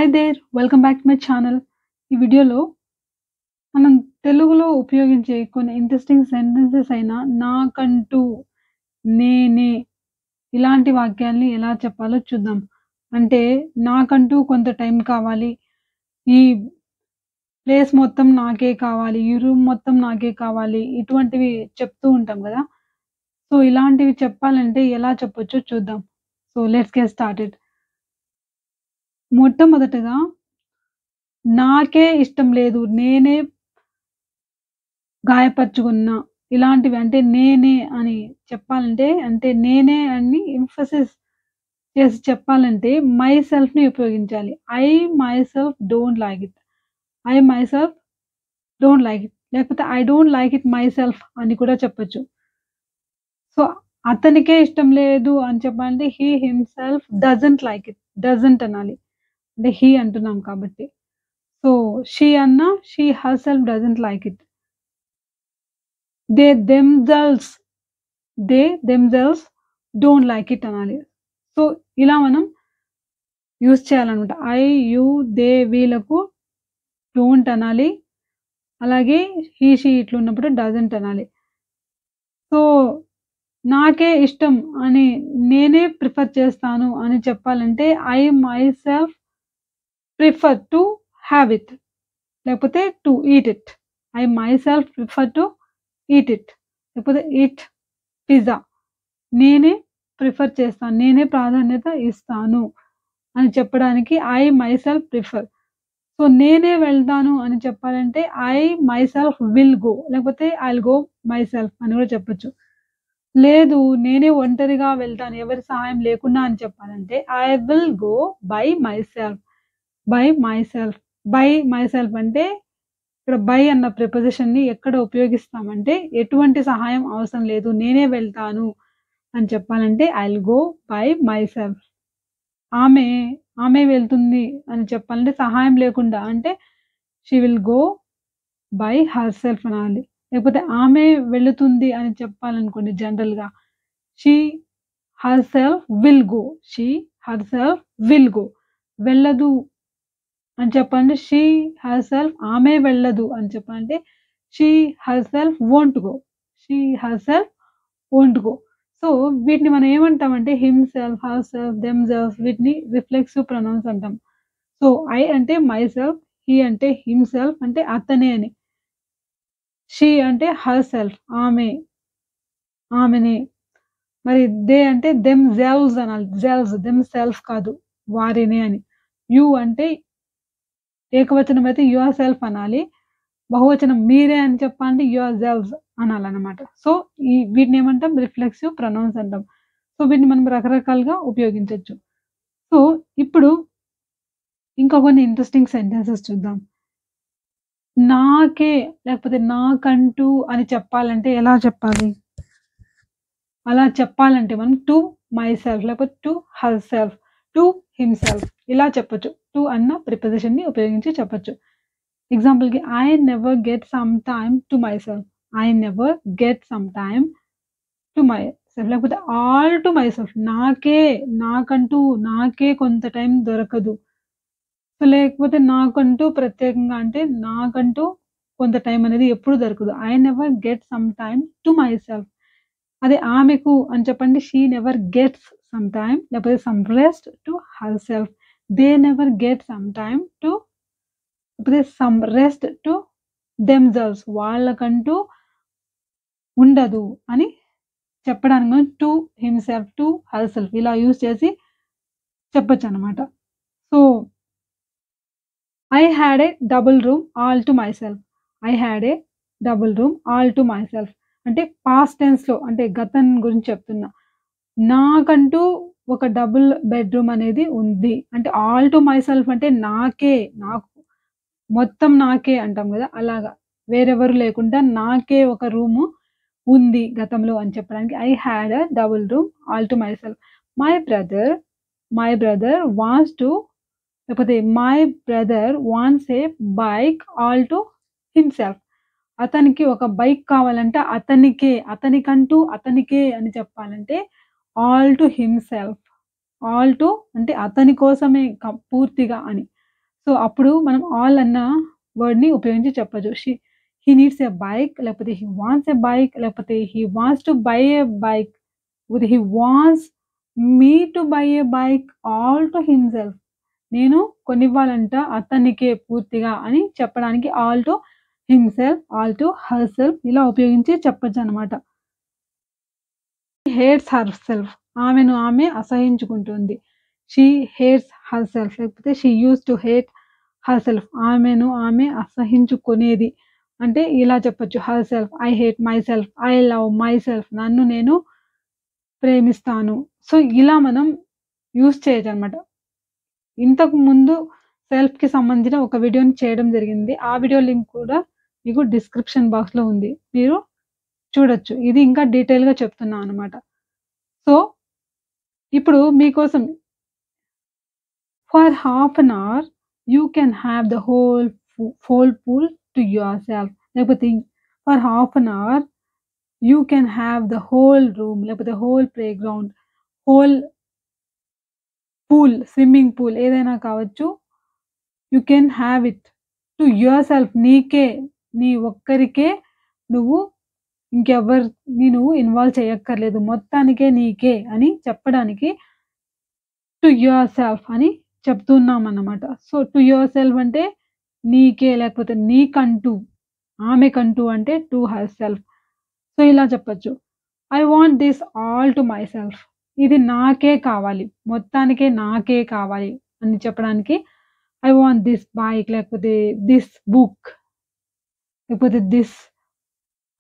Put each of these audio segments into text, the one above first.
Hi there! Welcome back to my channel. ఈ వీడియోలో మనం తెలుగులో ఉపయోగించే కొన్ని ఇంట్రెస్టింగ్ సెంటెన్సెస్ అయిన నాకంటూ, నేనే ఇలాంటి వాక్యాల్ని ఎలా చెప్పాలో చూద్దాం. అంటే నాకంటూ కొంత టైం కావాలి. ఈ ప్లేస్ మొత్తం నాకే కావాలి. ఈ రూమ్ మొత్తం నాకే కావాలి. ఇటువంటివి చెప్తూ ఉంటాం గదా! సో, ఇలాంటివి చెప్పాలంటే ఎలా చెప్పొచ్చో చూద్దాం. So, let's get started. మొట్టమొదటగా నాకే ఇష్టం లేదు. నేనే గాయపరుచుకున్నా. ఇలాంటివి అంటే నేనే అని చెప్పాలంటే అంటే నేనే అని ఎంఫసిస్ చేసి చెప్పాలంటే మై సెల్ఫ్‌ని ఉపయోగించాలి. I myself don't like it. I myself don't like it. లేకపోతే I don't like it myself అని కూడా చెప్పొచ్చు. సో, అతనికే ఇష్టం లేదు అని చెప్పాలంటే he himself doesn't like it. Doesn't అనాలి. అంటే హి అంటున్నాం కాబట్టి. సో, షీ అన్నా she herself doesn't like it. They themselves they themselves don't like it అనాలి. సో, ఇలా మనం యూజ్ చేయాలనమాట. ఐ, యూ, దే వీళ్ళకు డోంట్ అనాలి. అలాగే హి, షీ ఇట్లున్నప్పుడు డజంట్ అనాలి. సో, నాకే ఇష్టం అని నేనే ప్రిఫర్ చేస్తాను అని చెప్పాలంటే I myself prefer to have it. లేకపోతే to eat it. I myself prefer to eat it. లేకపోతే ఈట్ పిజ్జా. నేనే ప్రిఫర్ చేస్తాను. నేనే ప్రాధాన్యత ఇస్తాను అని చెప్పడానికి ఐ మైసెల్ఫ్ ప్రిఫర్. సో, నేనే వెళ్తాను అని చెప్పాలంటే ఐ మైసెల్ఫ్ విల్ గో. లేకపోతే ఐల్ గో మైసెల్ఫ్ అని కూడా చెప్పొచ్చు. లేదు నేనే ఒంటరిగా వెళ్తాను. ఎవరి సహాయం లేకుండా అని చెప్పాలంటే I will go by myself. By myself. By myself అంటే ఇక్కడ బై అన్న ప్రిపోజిషన్‌ని ఎక్కడ ఉపయోగిస్తామంటే ఎటువంటి సహాయం అవసరం లేదు. నేనే వెళ్తాను అని చెప్పాలంటే ఐల్ గో బై మైసెల్ఫ్. ఆమె, ఆమె వెళ్తుంది అని చెప్పాలంటే సహాయం లేకుండా అంటే she will go by herself అనాలి. లేకపోతే ఆమె వెళుతుంది అని చెప్పాలనుకోండి జనరల్‌గా she herself will go. She herself will go. వెళ్ళదు అని చెప్పాలంటే షీ హర్‌సెల్ఫ్ ఆమె వెళ్ళదు అని చెప్పాలంటే she herself won't go. She herself won't go. So, వీటిని మనం ఏమంటామంటే హిమ్‌సెల్ఫ్, హర్‌సెల్ఫ్, దెమ్‌సెల్ఫ్ వీటిని రిఫ్లెక్సివ్ ప్రొనౌన్స్ అంటాం. సో, ఐ అంటే మైసెల్ఫ్, హి అంటే హిమ్‌సెల్ఫ్ అంటే అతనే అని. షీ అంటే హర్‌సెల్ఫ్ ఆమె, ఆమెనే. మరి దే అంటే దెమ్‌సెల్వ్స్ అనాలి. దెమ్‌సెల్ఫ్ కాదు వారినే అని. యూ అంటే ఏకవచనం అయితే యువర్ సెల్ఫ్ అనాలి. బహువచనం మీరే అని చెప్పాలంటే యువర్ సెల్వ్స్ అనాలనమాట. సో, వీటిని ఏమంటాం రిఫ్లెక్సివ్ ప్రొనౌన్స్ అంటాం. సో, వీటిని మనం రకరకాలుగా ఉపయోగించొచ్చు. సో, ఇప్పుడు ఇంకా కొన్ని ఇంట్రెస్టింగ్ సెంటెన్సెస్ చూద్దాం. నాకే లేకపోతే నాకంటూ అని చెప్పాలంటే ఎలా చెప్పాలి? అలా చెప్పాలంటే మనం టు మైసెల్ఫ్ లేకపోతే టు హర్‌సెల్ఫ్, టు హిమ్‌సెల్ఫ్ ఇలా చెప్పొచ్చు. టు అన్న ప్రిపోజిషన్‌ని ఉపయోగించి చెప్పొచ్చు. ఎగ్జాంపుల్‌కి I never get some time to myself. I never get some time to myself లేకపోతే ఆల్ టు మైసెల్ఫ్ నాకంటూ నాకే కొంత టైం దొరకదు. సో, లేకపోతే నాకంటూ ప్రత్యేకంగా అంటే నాకంటూ కొంత టైం అనేది ఎప్పుడు దొరకదు. I never get some time to myself. అదే ఆమెకు అని చెప్పండి she never gets some time లేకపోతే some rest to herself. They never get some time to లేకపోతే సమ్ రెస్ట్ టు దెమ్‌సెల్వ్స్ వాళ్ళకంటూ ఉండదు అని చెప్పడానికి మనం టు హిమ్‌సెల్ఫ్, టు హర్‌సెల్ఫ్ ఇలా యూజ్ చేసి చెప్పొచ్చనమాట. So, I had a double room all to myself. I had a double room all to myself. అంటే పాస్ట్ టెన్స్‌లో అంటే గతం గురించి చెప్తున్నా. నాకంటూ ఒక డబుల్ బెడ్‌రూమ్ అనేది ఉంది. అంటే ఆల్ టు మైసెల్ఫ్ అంటే నాకు మొత్తం నాకే అంటాం గదా! అలాగా. వేరెవరు లేకుండా నాకే ఒక రూము ఉంది గతంలో అని చెప్పడానికి I had a double room all to myself. My brother, my brother wants to లేకపోతే my brother wants a bike all to himself. అతనికి ఒక బైక్ కావాలంటే అతనికే అని చెప్పాలంటే all to himself. All to అంటే అతని కోసమే పూర్తిగా అని. సో, అప్పుడు మనం ఆల్ అన్న వర్డ్‌ని ఉపయోగించి చెప్పొచ్చు. హి నీడ్స్ ఎ బైక్, లేకపోతే హి వాంట్స్ ఎ బైక్, లేకపోతే he wants to buy a bike, లేకపోతే he wants me to buy a bike all to himself. నేను కొనివ్వాలంట అతనికే పూర్తిగా అని చెప్పడానికి all to himself, all to herself ఇలా ఉపయోగించి చెప్పొచ్చనమాట. హేట్స్ హర్‌సెల్ఫ్, ఆమెను ఆమె అసహించుకుంటుంది. షీ హేట్స్ హర్‌సెల్ఫ్, లేకపోతే she used to hate herself, ఆమెను ఆమె అసహించుకునేది. అంటే ఇలా చెప్పొచ్చు herself, I hate myself, I love myself, నన్ను నేను ప్రేమిస్తాను. సో, ఇలా మనం యూజ్ చేయొచ్చనమాట. ఇంతకు ముందు సెల్ఫ్‌కి సంబంధించిన ఒక వీడియోని చేయడం జరిగింది. ఆ వీడియో లింక్ కూడా మీకు డిస్క్రిప్షన్ బాక్స్‌లో ఉంది. మీరు చూడొచ్చు. ఇది ఇంకా డీటెయిల్‌గా చెప్తున్నా అనమాట. సో, ఇప్పుడు మీకోసం for half an hour you can have the whole pool to yourself, లేకపోతే for half an hour you can have the whole room, లేకపోతే whole playground, whole pool, swimming pool ఏదైనా కావచ్చు. You can have it to yourself, నీకే, నీ ఒక్కరికే, నువ్వు ఇంకెవ్వరిని నువ్వు involve చేయక్కర్లేదు. మొత్తానికే నీకే అని చెప్పడానికి టు యువర్‌సెల్ఫ్ అని చెప్తున్నామన్నమాట. సో, టు యువర్‌సెల్ఫ్ అంటే నీకే, లేకపోతే నీకంటూ, ఆమెకంటూ అంటే టు హర్‌సెల్ఫ్. సో, ఇలా చెప్పొచ్చు. I want this all to myself, ఇది నాకే కావాలి, మొత్తానికే నాకే కావాలి అని చెప్పడానికి ఐ వాంట్ థిస్ బైక్, లేకపోతే థిస్ బుక్, లేకపోతే థిస్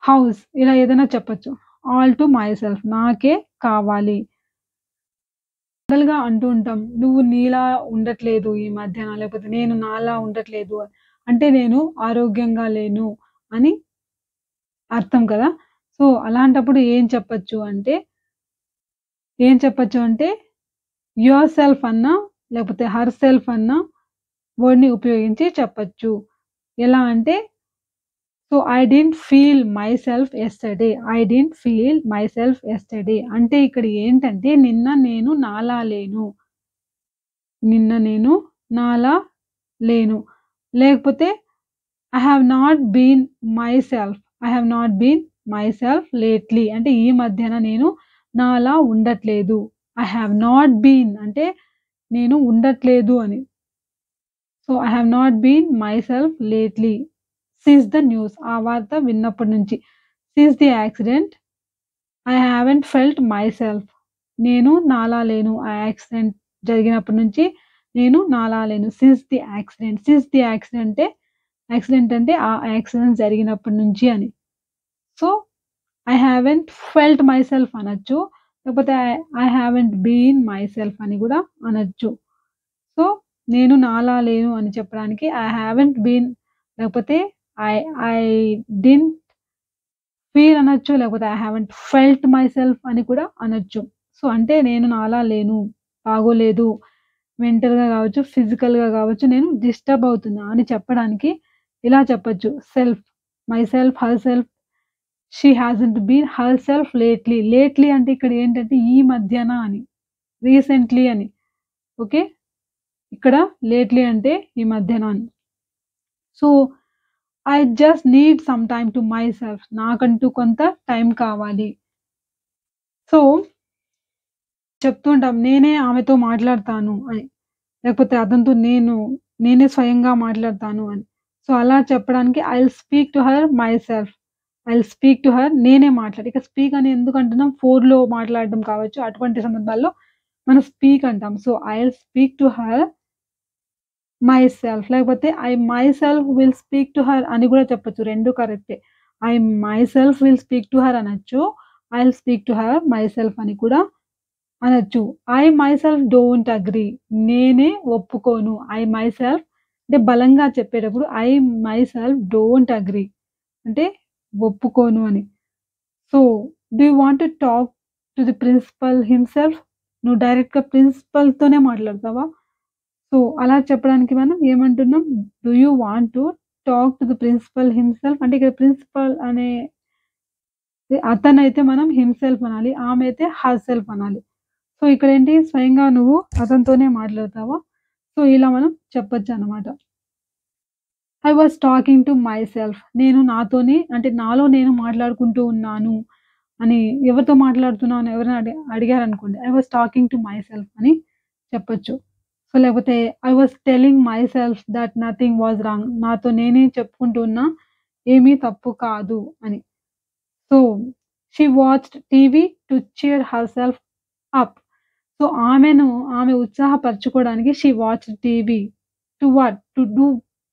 హౌస్ ఇలా ఏదైనా చెప్పొచ్చు. ఆల్ టు మైసెల్ఫ్, నాకే కావాలి. జనరల్‌గా అంటూ ఉంటాం. నువ్వు నీలా ఉండట్లేదు ఈ మధ్యన, లేకపోతే నేను నాలా ఉండట్లేదు అంటే నేను ఆరోగ్యంగా లేను అని అర్థం కదా! సో, అలాంటప్పుడు ఏం చెప్పొచ్చు అంటే యువర్ సెల్ఫ్ అన్నా, లేకపోతే హర్ సెల్ఫ్ అన్నా వర్డ్‌ని ఉపయోగించి చెప్పొచ్చు. ఎలా అంటే so, I didn't feel myself yesterday, I didn't feel myself yesterday అంటే ఇక్కడ ఏంటంటే నిన్న నేను నాలా లేను. నిన్న నేను నాలా లేను. లేకపోతే I have not been myself, I have not been myself lately అంటే ఈ మధ్యన నేను నాలా ఉండట్లేదు. ఐ హావ్ నాట్ బీన్ అంటే నేను ఉండట్లేదు అని. So, I have not been myself lately since the news, ఆ వార్త విన్నప్పటి నుంచి. Since the accident I haven't felt myself, నేను నాలా లేను. ఆ యాక్సిడెంట్ జరిగినప్పటి నుంచి నేను నాలా లేను. సిన్స్ ది యాక్సిడెంట్ అంటే ఆ యాక్సిడెంట్ జరిగినప్పటి నుంచి అని. So, I haven't felt myself అనొచ్చు. లేకపోతే ఐ హావెంట్ బీన్ మైసెల్ఫ్ అని కూడా అనొచ్చు. సో, నేను నాలా లేను అని చెప్పడానికి ఐ హావెంట్ బీన్, లేకపోతే ఐ ఐ డిడ్ంట్ ఫీల్ అనొచ్చు. లేకపోతే ఐ హావెంట్ ఫెల్ట్ మైసెల్ఫ్ అని కూడా అనొచ్చు. సో, అంటే నేను నాలా లేను, బాగోలేదు. మెంటల్‌గా గావచ్చు, ఫిజికల్‌గా గావచ్చు నేను డిస్టర్బ్ అవుతున్నా అని చెప్పడానికి ఇలా చెప్పొచ్చు. Myself, herself, she hasn't been herself lately. Lately అంటే ఇక్కడ ఏంటంటే ఈ మధ్యన అని, రీసెంట్‌లీ అని. ఓకే. ఇక్కడ లేట్‌లీ అంటే ఈ మధ్యన అని. So, I just need some time to myself, నాకంటూ కొంత టైం కావాలి. సో, చెప్తూ ఉంటాం నేనే ఆమెతో మాట్లాడతాను అని. లేకపోతే అతనితో నేనే స్వయంగా మాట్లాడతాను అని. సో, అలా చెప్పడానికి I'll speak to her myself. I'll speak to her, నేనే మాట్లాడి. ఇక స్పీక్ అని ఎందుకు అంటున్నాం? ఫోన్‌లో మాట్లాడడం కావచ్చు. అటువంటి సందర్భాల్లో మనం స్పీక్ అంటాం. So, I'll speak to her myself, లేకపోతే I myself will speak to her అని కూడా చెప్పొచ్చు. 2 కరెక్టే. I myself will speak to her అనొచ్చు. I'll speak to her myself అని కూడా అనొచ్చు. ఐ మైసెల్ఫ్ డోంట్ అగ్రీ, నేనే ఒప్పుకోను. ఐ మైసెల్ఫ్ అంటే బలంగా చెప్పేటప్పుడు ఐ మైసెల్ఫ్ డోంట్ అగ్రీ అంటే ఒప్పుకోను అని. So, do you want to talk to the principal himself, నువ్వు డైరెక్ట్‌గా ప్రిన్సిపల్‌తోనే మాట్లాడతావా? సో, అలా చెప్పడానికి మనం ఏమంటున్నాం? Do you want to talk to the principal himself అంటే ఇక్కడ ప్రిన్సిపల్ అనే అతనైతే మనం హిమ్‌సెల్ఫ్ అనాలి. ఆమె అయితే హర్‌సెల్ఫ్ అనాలి. సో, ఇక్కడేంటి స్వయంగా నువ్వు అతనితోనే మాట్లాడతావా? సో, ఇలా మనం చెప్పొచ్చనమాట. I was talking to myself. నేను నాతోనే అంటే నాలో నేను మాట్లాడుకుంటూ ఉన్నాను అని ఎవరితో మాట్లాడుతున్నావు అని ఎవరైనా అడిగారనుకోండి. I was talking to myself అని చెప్పొచ్చు. సో, లేకపోతే I was telling myself that nothing was wrong. నాతో నేనే చెప్పుకుంటూ ఉన్నా ఏమీ తప్పు కాదు అని. So, she watched TV to cheer herself up. So, ఆమె ఉత్సాహపరచుకోవడానికి she watched TV to what? To do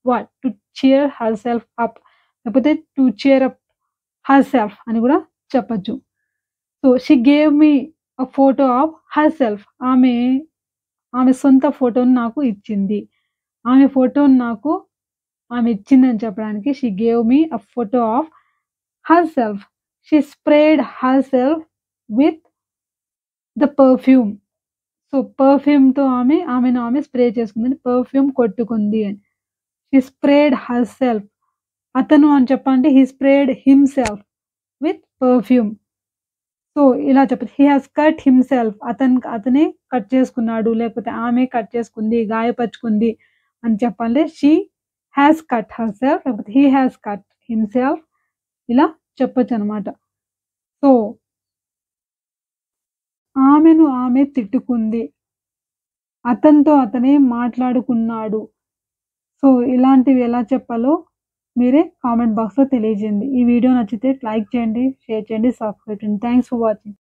what? To cheer herself up. లేకపోతే టు చీర్ అప్ హర్‌సెల్ఫ్ అని గూడా చెప్పొచ్చు. So, she gave me a photo of herself. ఆమె సొంత ఫోటోని నాకు ఇచ్చింది. ఆమె ఫోటోని నాకు ఆమె ఇచ్చిందని చెప్పడానికి she gave me a photo of herself. She sprayed herself with the perfume. So, పర్ఫ్యూమ్‌తో ఆమెను ఆమె స్ప్రే చేసుకుంది. పర్ఫ్యూమ్ కొట్టుకుంది అని. She sprayed herself. అతను అని చెప్పాలంటే he sprayed himself with perfume. So, ఇలా చెప్పొచ్చు. He has cut himself. అతనే కట్ చేసుకున్నాడు. లేకపోతే ఆమె కట్ చేసుకుంది, గాయపరుచుకుంది అని చెప్పాలంటే షీ హాస్ కట్ హర్‌సెల్ఫ్ లేకపోతే హి హాస్ కట్ హిమ్‌సెల్ఫ్ ఇలా చెప్పొచ్చనమాట. సో, ఆమెను ఆమె తిట్టుకుంది. అతనితో అతనే మాట్లాడుకున్నాడు. సో, ఇలాంటివి ఎలా చెప్పాలో మీరే కామెంట్ బాక్స్‌లో తెలియజేయండి. ఈ వీడియో నచ్చితే లైక్ చేయండి, షేర్ చేయండి, సబ్స్క్రైబ్ చేయండి. Thanks for watching.